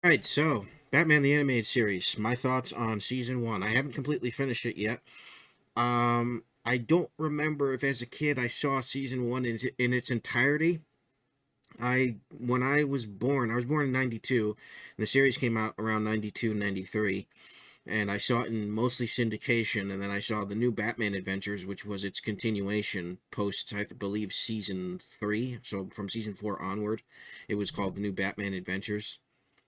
Right, so Batman the Animated Series. My thoughts on season one. I haven't completely finished it yet. I don't remember if as a kid I saw season one in its entirety. When I was born in '92, and the series came out around '92, '93, and I saw it in mostly syndication, and then I saw the new Batman Adventures, which was its continuation post, I believe, season three. So from season four onward, it was called the new Batman Adventures.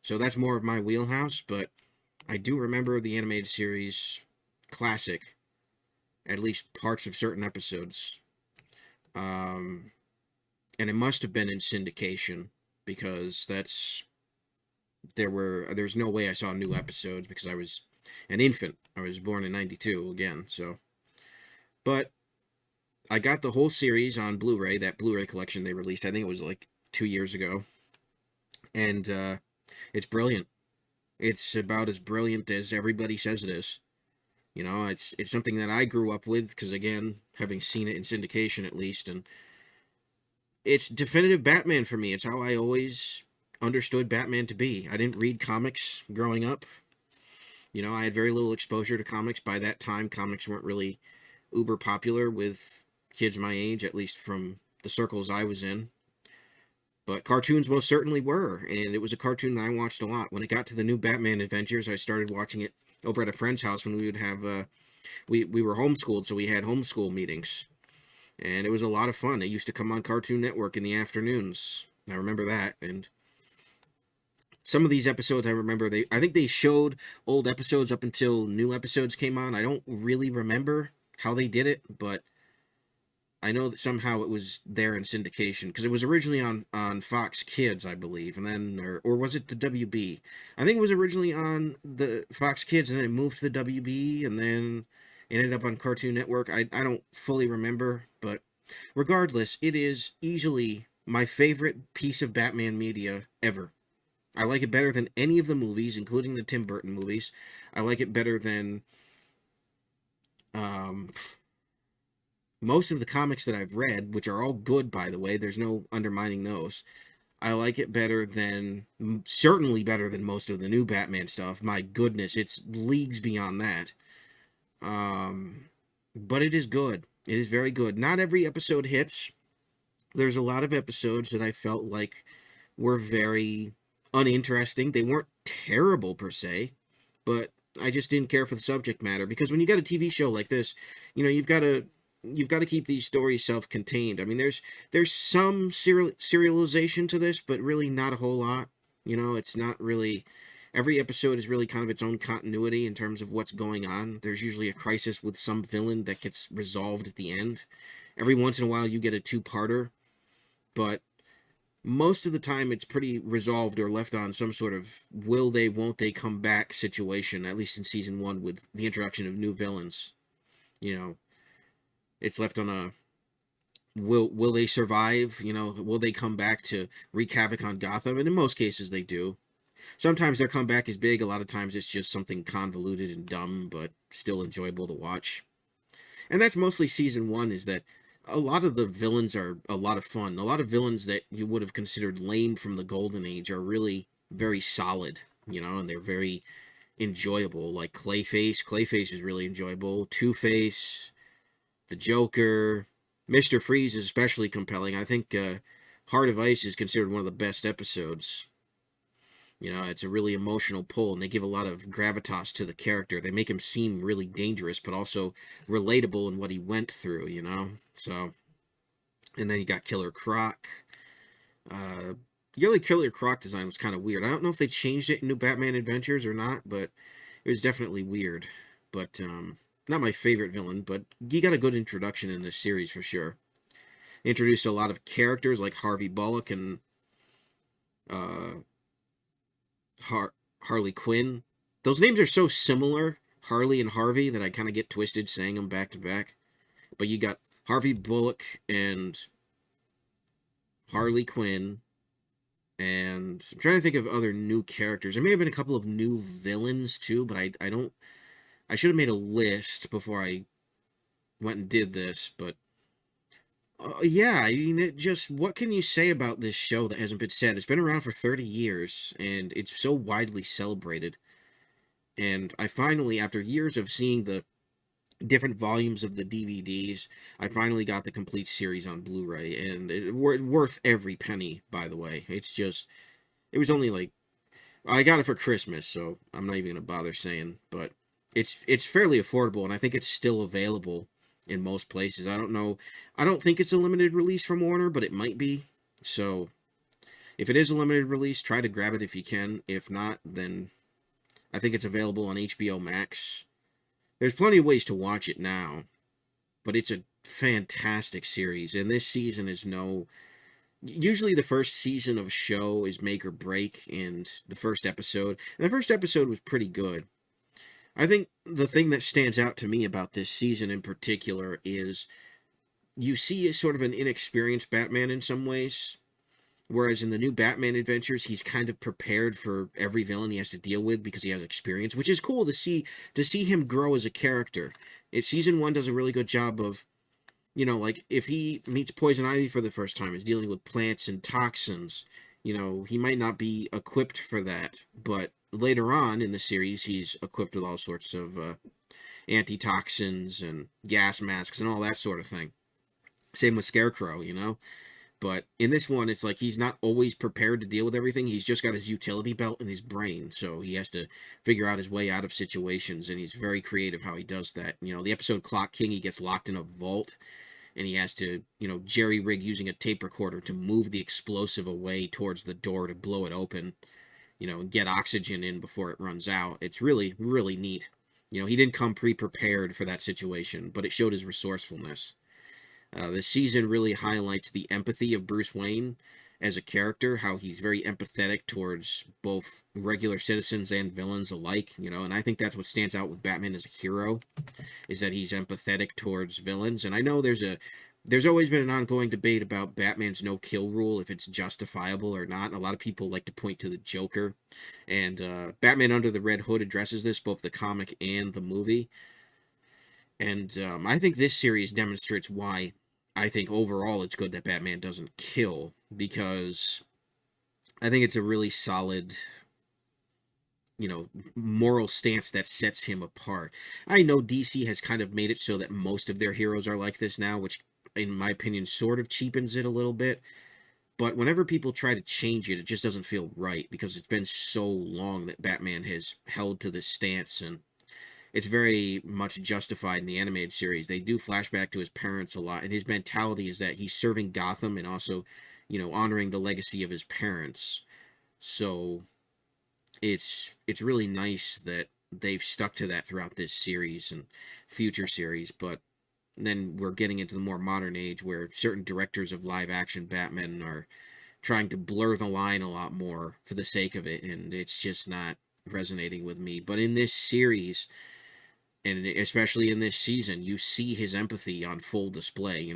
So that's more of my wheelhouse, but I do remember the animated series classic, at least parts of certain episodes. Um, and it must have been in syndication because there's no way I saw new episodes because I was an infant. I was born in '92 again, so but I got the whole series on Blu-ray, that Blu-ray collection they released. I think it was like 2 years ago, and it's brilliant. It's about as brilliant as everybody says it is. You know, it's something that I grew up with because again, having seen it in syndication at least, and it's definitive Batman for me. It's how I always understood Batman to be. I didn't read comics growing up. You know, I had very little exposure to comics. By that time, comics weren't really uber popular with kids my age, at least from the circles I was in. But cartoons most certainly were, and it was a cartoon that I watched a lot. When it got to the new Batman Adventures, I started watching it over at a friend's house when we would have we were homeschooled, so we had homeschool meetings, and it was a lot of fun. It used to come on Cartoon Network in the afternoons. I remember that, and some of these episodes I remember I think they showed old episodes up until new episodes came on. I don't really remember how they did it, but I know that somehow it was there in syndication because it was originally on Fox Kids, I believe, and then or was it the WB? I think it was originally on the Fox Kids, and then it moved to the WB, and then it ended up on Cartoon Network. I don't fully remember, but regardless, it is easily my favorite piece of Batman media ever. I like it better than any of the movies, including the Tim Burton movies. I like it better than um, most of the comics that I've read, which are all good, by the way. There's no undermining those. I like it better than, certainly better than most of the new Batman stuff. My goodness, it's leagues beyond that. Um, but it is good. It is very good. Not every episode hits. There's a lot of episodes that I felt like were very uninteresting. They weren't terrible per se, but I just didn't care for the subject matter because when you got a TV show like this, you know, you've got to keep these stories self-contained. I mean, there's some serialization to this, but really not a whole lot. You know, it's not really every episode is really kind of its own continuity in terms of what's going on. There's usually a crisis with some villain that gets resolved at the end. Every once in a while you get a two-parter, but most of the time it's pretty resolved or left on some sort of will they won't they come back situation, at least in season one with the introduction of new villains. You know, it's left on a will they survive, you know, will they come back to wreak havoc on Gotham, and in most cases they do. Sometimes their comeback is big, a lot of times it's just something convoluted and dumb but still enjoyable to watch. And that's mostly season one, is that a lot of the villains are a lot of fun. A lot of villains that you would have considered lame from the golden age are really very solid, you know, and they're very enjoyable. Like Clayface is really enjoyable. Two-Face, the Joker, Mr. Freeze is especially compelling. I think Heart of Ice is considered one of the best episodes. You know, it's a really emotional pull, and they give a lot of gravitas to the character. They make him seem really dangerous, but also relatable in what he went through, you know? So, and then you got Killer Croc. Uh, the early Killer Croc design was kind of weird. I don't know if they changed it in New Batman Adventures or not, but it was definitely weird. But, not my favorite villain, but he got a good introduction in this series for sure. Introduced a lot of characters like Harvey Bullock and, uh, Harley Quinn. Those names are so similar, Harley and Harvey, that I kind of get twisted saying them back to back. But you got Harvey Bullock and Harley Quinn, and I'm trying to think of other new characters. There may have been a couple of new villains too, but I don't. I should have made a list before I went and did this, but Yeah, I mean, it just what can you say about this show that hasn't been said? It's been around for 30 years and it's so widely celebrated. And I finally, after years of seeing the different volumes of the DVDs, I finally got the complete series on Blu-ray, and worth every penny. By the way, it's just it was only like I got it for Christmas, so I'm not even gonna bother saying, but it's fairly affordable, and I think it's still available in most places. I don't know, I don't think it's a limited release from Warner, but it might be. So if it is a limited release, try to grab it if you can. If not, then I think it's available on HBO Max. There's plenty of ways to watch it now, but it's a fantastic series, and this season is no. Usually, the first season of a show is make or break, and the first episode was pretty good. I think the thing that stands out to me about this season in particular is you see a sort of an inexperienced Batman in some ways. Whereas in the new Batman adventures, he's kind of prepared for every villain he has to deal with because he has experience, which is cool to see him grow as a character. Season one does a really good job of, like if he meets Poison Ivy for the first time, is dealing with plants and toxins. He might not be equipped for that, but later on in the series, he's equipped with all sorts of antitoxins and gas masks and all that sort of thing. Same with Scarecrow. But in this one, it's like he's not always prepared to deal with everything. He's just got his utility belt and his brain. So he has to figure out his way out of situations. And he's very creative how he does that. The episode Clock King, he gets locked in a vault and he has to, jerry rig using a tape recorder to move the explosive away towards the door to blow it open, and get oxygen in before it runs out. It's really, really neat. He didn't come pre-prepared for that situation, but it showed his resourcefulness. The season really highlights the empathy of Bruce Wayne as a character, how he's very empathetic towards both regular citizens and villains alike, and I think that's what stands out with Batman as a hero, is that he's empathetic towards villains. And I know there's always been an ongoing debate about Batman's no-kill rule, if it's justifiable or not. A lot of people like to point to the Joker, and Batman Under the Red Hood addresses this, both the comic and the movie. And I think this series demonstrates why I think overall it's good that Batman doesn't kill, because I think it's a really solid, moral stance that sets him apart. I know DC has kind of made it so that most of their heroes are like this now, which in my opinion sort of cheapens it a little bit. But whenever people try to change it, it just doesn't feel right, because it's been so long that Batman has held to this stance, and it's very much justified in the animated series. They do flashback to his parents a lot, and his mentality is that he's serving Gotham and also, honoring the legacy of his parents. So it's really nice that they've stuck to that throughout this series and future series. But then we're getting into the more modern age where certain directors of live action Batman are trying to blur the line a lot more for the sake of it, and it's just not resonating with me. But in this series, and especially in this season, you see his empathy on full display.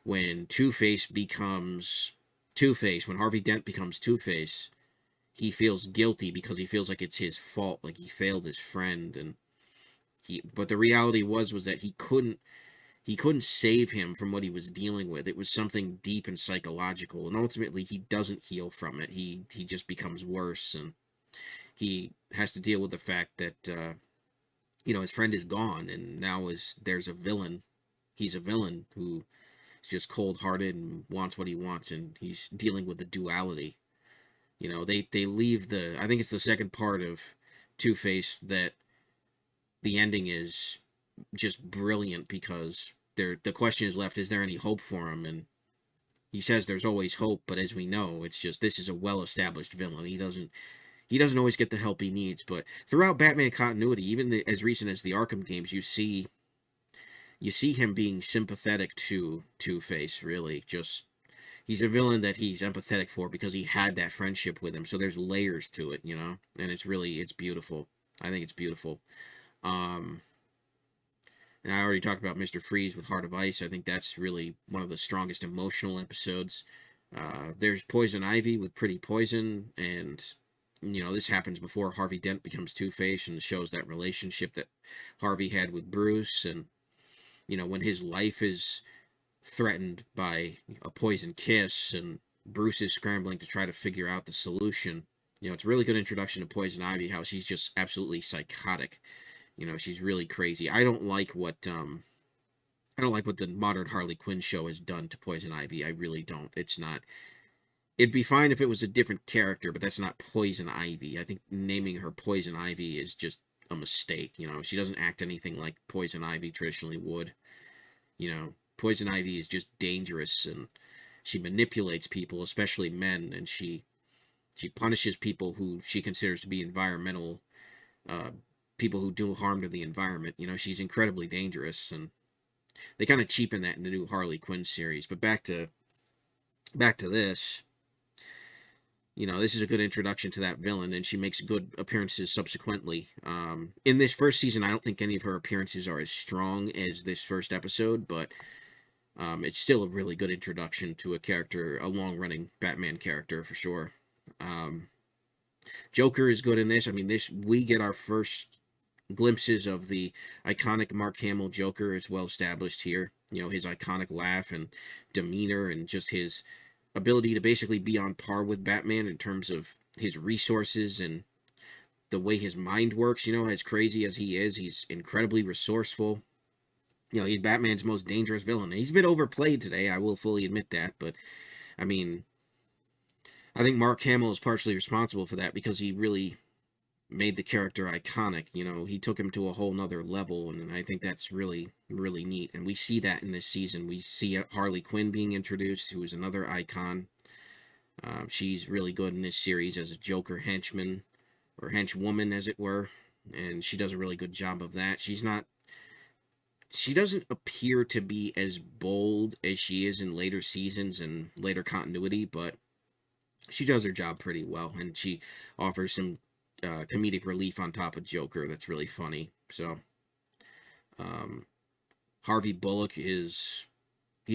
When Two-Face becomes Two-Face, when Harvey Dent becomes Two-Face, he feels guilty because he feels like it's his fault, like he failed his friend. And but the reality was that he couldn't save him from what he was dealing with. It was something deep and psychological, and ultimately he doesn't heal from it. He just becomes worse, and he has to deal with the fact that his friend is gone, and now there's a villain. He's a villain who is just cold-hearted and wants what he wants, and he's dealing with the duality. They leave I think it's the second part of Two-Face that the ending is just brilliant, because the question is left: is there any hope for him? And he says there's always hope, but as we know, it's just this is a well-established villain. He doesn't always get the help he needs. But throughout Batman continuity, even as recent as the Arkham games, you see him being sympathetic to Two-Face. Really, just he's a villain that he's empathetic for because he had that friendship with him. So there's layers to it, and it's beautiful. I think it's beautiful. Um, and I already talked about Mr. Freeze with Heart of Ice. I think that's really one of the strongest emotional episodes. There's Poison Ivy with Pretty Poison, and this happens before Harvey Dent becomes Two-Face, and shows that relationship that Harvey had with Bruce. And when his life is threatened by a poison kiss, and Bruce is scrambling to try to figure out the solution. It's a really good introduction to Poison Ivy, how she's just absolutely psychotic. She's really crazy. I don't like what the modern Harley Quinn show has done to Poison Ivy. I really don't. It's not. It'd be fine if it was a different character, but that's not Poison Ivy. I think naming her Poison Ivy is just a mistake. She doesn't act anything like Poison Ivy traditionally would. Poison Ivy is just dangerous, and she manipulates people, especially men, and she punishes people who she considers to be environmental uh, people who do harm to the environment. She's incredibly dangerous, and they kind of cheapen that in the new Harley Quinn series. But back to this. This is a good introduction to that villain, and she makes good appearances subsequently. In this first season, I don't think any of her appearances are as strong as this first episode, but it's still a really good introduction to a character, a long-running Batman character for sure. Joker is good in this. We get our first glimpses of the iconic Mark Hamill Joker. Is well established here. His iconic laugh and demeanor, and just his ability to basically be on par with Batman in terms of his resources and the way his mind works. As crazy as he is, he's incredibly resourceful. He's Batman's most dangerous villain. He's a bit overplayed today, I will fully admit that, but I mean, I think Mark Hamill is partially responsible for that because he really made the character iconic. He took him to a whole nother level, and I think that's really, really neat. And we see that in this season. We see Harley Quinn being introduced, who is another icon. She's really good in this series as a Joker henchman, or henchwoman, as it were, and she does a really good job of that. She doesn't appear to be as bold as she is in later seasons and later continuity, but she does her job pretty well, and she offers some comedic relief on top of Joker that's really funny. So Harvey Bullock he's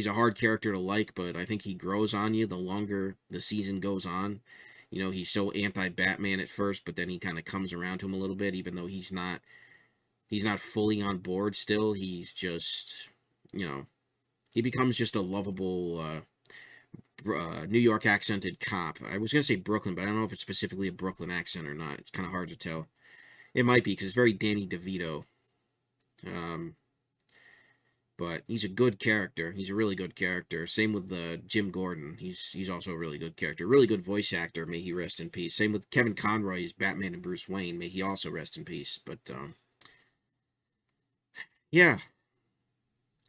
a hard character to like, but I think he grows on you the longer the season goes on. He's so anti-Batman at first, but then he kind of comes around to him a little bit, even though he's not fully on board still. He's just, he becomes just a lovable New York accented cop. I was going to say Brooklyn, but I don't know if it's specifically a Brooklyn accent or not. It's kind of hard to tell. It might be, because it's very Danny DeVito. But he's a good character. He's a really good character. Same with Jim Gordon. He's also a really good character. Really good voice actor. May he rest in peace. Same with Kevin Conroy as Batman and Bruce Wayne. May he also rest in peace. But yeah.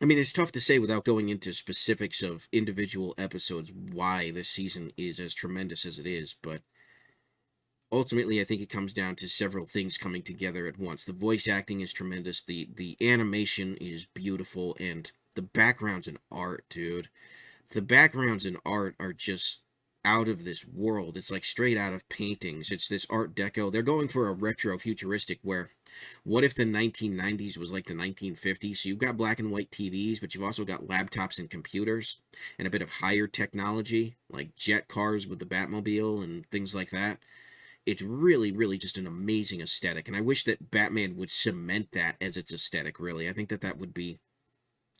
It's tough to say without going into specifics of individual episodes why this season is as tremendous as it is, but ultimately I think it comes down to several things coming together at once. The voice acting is tremendous, the animation is beautiful, and the backgrounds and art, dude. The backgrounds and art are just out of this world. It's like straight out of paintings. It's this Art Deco. They're going for a retro futuristic where what if the 1990s was like the 1950s? So you've got black and white TVs, but you've also got laptops and computers and a bit of higher technology, like jet cars with the Batmobile and things like that. It's really, really just an amazing aesthetic, and I wish that Batman would cement that as its aesthetic, really. I think that would be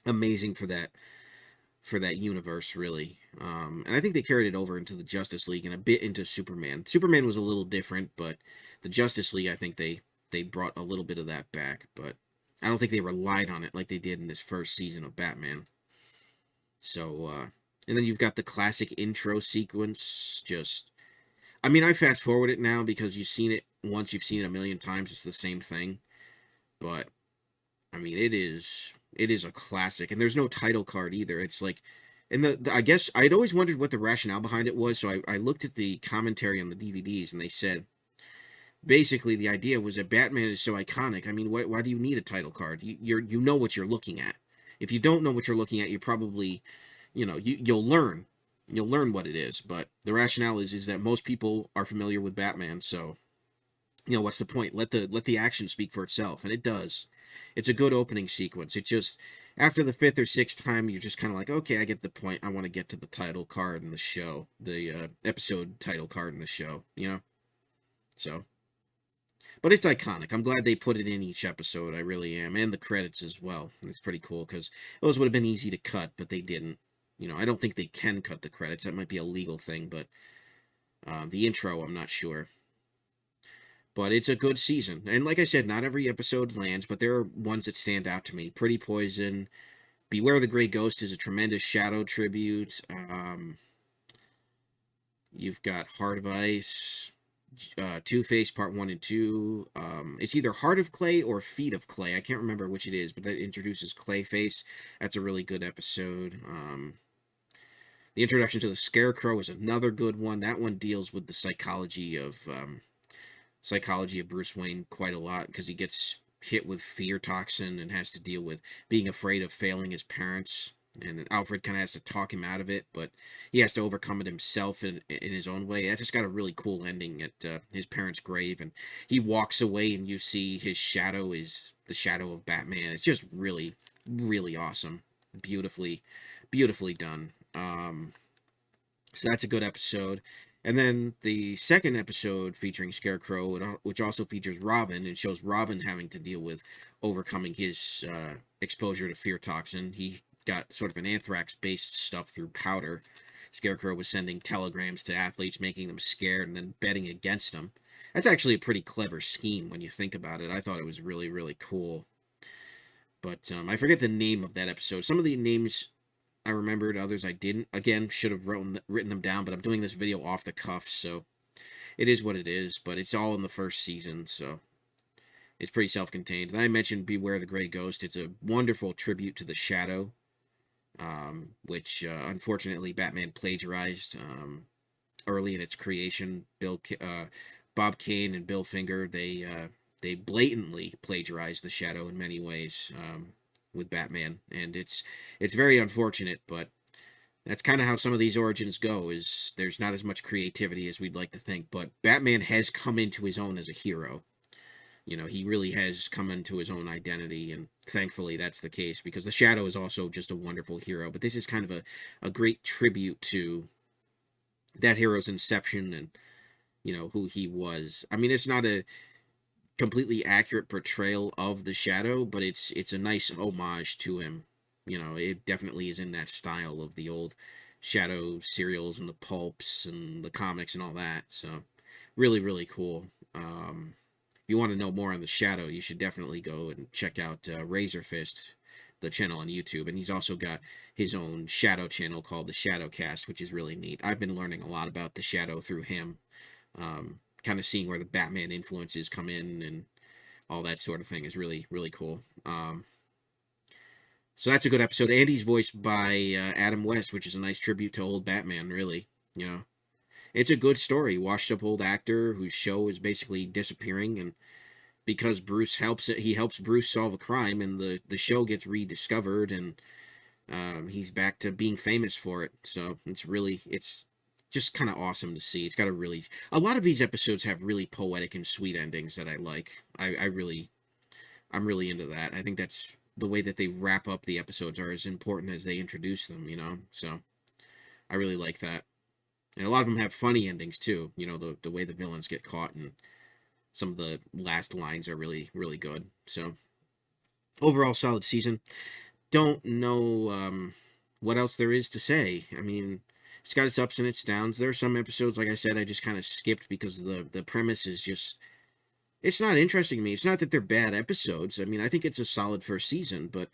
amazing for that universe, really. And I think they carried it over into the Justice League and a bit into Superman. Superman was a little different, but the Justice League, I think they brought a little bit of that back, but I don't think they relied on it like they did in this first season of Batman. So, and then you've got the classic intro sequence. I fast forward it now because you've seen it once, you've seen it a million times, it's the same thing. But, it is a classic, and there's no title card either. It's like, and I guess I'd always wondered what the rationale behind it was, so I looked at the commentary on the DVDs, and they said, basically, the idea was that Batman is so iconic. Why do you need a title card? You know what you're looking at. If you don't know what you're looking at, you probably, you'll learn. You'll learn what it is. But the rationale is that most people are familiar with Batman, so what's the point? Let the action speak for itself, and it does. It's a good opening sequence. It just, after the fifth or sixth time, you're just kind of like, okay, I get the point. I want to get to the title card in the show, the episode title card in the show. So. But it's iconic. I'm glad they put it in each episode. I really am, and the credits as well. It's pretty cool because those would have been easy to cut, but they didn't. I don't think they can cut the credits. That might be a legal thing, but the intro, I'm not sure. But it's a good season, and like I said, not every episode lands, but there are ones that stand out to me. Pretty Poison, Beware the Gray Ghost is a tremendous Shadow tribute. You've got Heart of Ice, Two-Face Part 1 and 2. It's either Heart of Clay or Feet of Clay. I can't remember which it is, but that introduces Clayface. That's a really good episode. The introduction to the Scarecrow is another good one. That one deals with the psychology of Bruce Wayne quite a lot because he gets hit with fear toxin and has to deal with being afraid of failing his parents. And Alfred kind of has to talk him out of it, but he has to overcome it himself in his own way. That just got a really cool ending at his parents' grave, and he walks away, and you see his shadow is the shadow of Batman. It's just really, really awesome, beautifully, beautifully done. So that's a good episode. And then the second episode featuring Scarecrow, which also features Robin, and shows Robin having to deal with overcoming his exposure to fear toxin. He got sort of an anthrax-based stuff through powder. Scarecrow was sending telegrams to athletes, making them scared, and then betting against them. That's actually a pretty clever scheme when you think about it. I thought it was really, really cool. But I forget the name of that episode. Some of the names I remembered, others I didn't. Again, should have written them down, but I'm doing this video off the cuff, so it is what it is. But it's all in the first season, so it's pretty self-contained. And I mentioned Beware the Gray Ghost. It's a wonderful tribute to the Shadow, which unfortunately Batman plagiarized early in its creation. Bob Kane and Bill Finger, they blatantly plagiarized the Shadow in many ways. With Batman, and it's very unfortunate, but that's kind of how some of these origins go, is there's not as much creativity as we'd like to think, but Batman has come into his own as a hero. He really has come into his own identity, and thankfully that's the case, because the Shadow is also just a wonderful hero, but this is kind of a great tribute to that hero's inception and who he was. I mean, it's not a completely accurate portrayal of the Shadow, but it's a nice homage to him. It definitely is in that style of the old Shadow serials and the pulps and the comics and all that. So really, really cool. If you want to know more on the Shadow, you should definitely go and check out Razor Fist, the channel on YouTube, and he's also got his own Shadow channel called the Shadowcast, which is really neat. I've been learning a lot about the Shadow through him. Kind of seeing where the Batman influences come in and all that sort of thing is really, really cool. So that's a good episode. Andy's voiced by Adam West, which is a nice tribute to old Batman, really. It's a good story. Washed up old actor whose show is basically disappearing, and because he helps Bruce solve a crime, and the show gets rediscovered, and he's back to being famous for it. So it's just kind of awesome to see. It's got a lot of these episodes have really poetic and sweet endings that I like. I'm really into that. I think that's the way that they wrap up the episodes are as important as they introduce them, so I really like that. And a lot of them have funny endings too, the way the villains get caught, and some of the last lines are really, really good. So overall, solid season. Don't know what else there is to say. I mean, it's got its ups and its downs. There are some episodes, like I said, I just kind of skipped because the premise is just, it's not interesting to me. It's not that they're bad episodes. I mean, I think it's a solid first season, but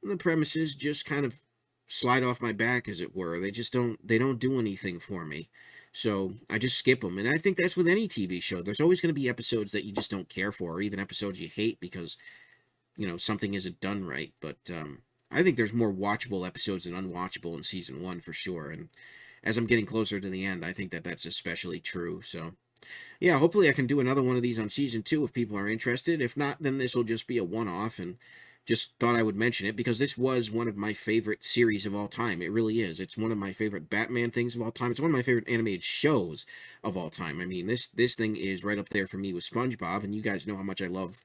the premises just kind of slide off my back, as it were. They don't do anything for me. So I just skip them. And I think that's with any TV show. There's always going to be episodes that you just don't care for, or even episodes you hate because, something isn't done right. But I think there's more watchable episodes than unwatchable in season 1 for sure. And as I'm getting closer to the end, I think that that's especially true. So, yeah, hopefully I can do another one of these on season 2 if people are interested. If not, then this will just be a one-off, and just thought I would mention it because this was one of my favorite series of all time. It really is. It's one of my favorite Batman things of all time. It's one of my favorite animated shows of all time. I mean, this thing is right up there for me with SpongeBob, and you guys know how much I love,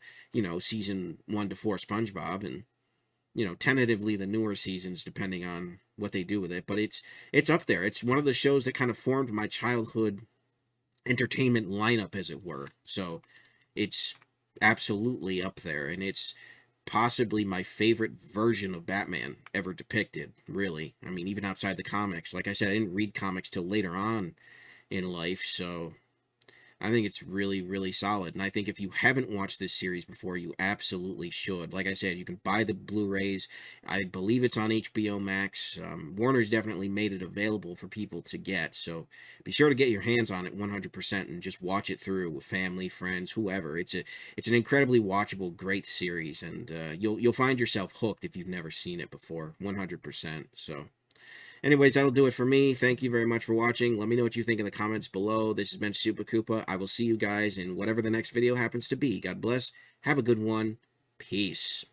season 1 to 4 SpongeBob, and tentatively the newer seasons, depending on what they do with it. But it's up there. It's one of the shows that kind of formed my childhood entertainment lineup, as it were. So It's absolutely up there, and it's possibly my favorite version of Batman ever depicted, really. I mean, even outside the comics. Like I said, I didn't read comics till later on in life, so I think it's really, really solid. And I think if you haven't watched this series before, you absolutely should. Like I said, you can buy the Blu-rays. I believe it's on HBO Max. Warner's definitely made it available for people to get. So be sure to get your hands on it 100% and just watch it through with family, friends, whoever. It's an incredibly watchable, great series, and you'll find yourself hooked if you've never seen it before, 100%. So. Anyways, that'll do it for me. Thank you very much for watching. Let me know what you think in the comments below. This has been Super Koopa. I will see you guys in whatever the next video happens to be. God bless. Have a good one. Peace.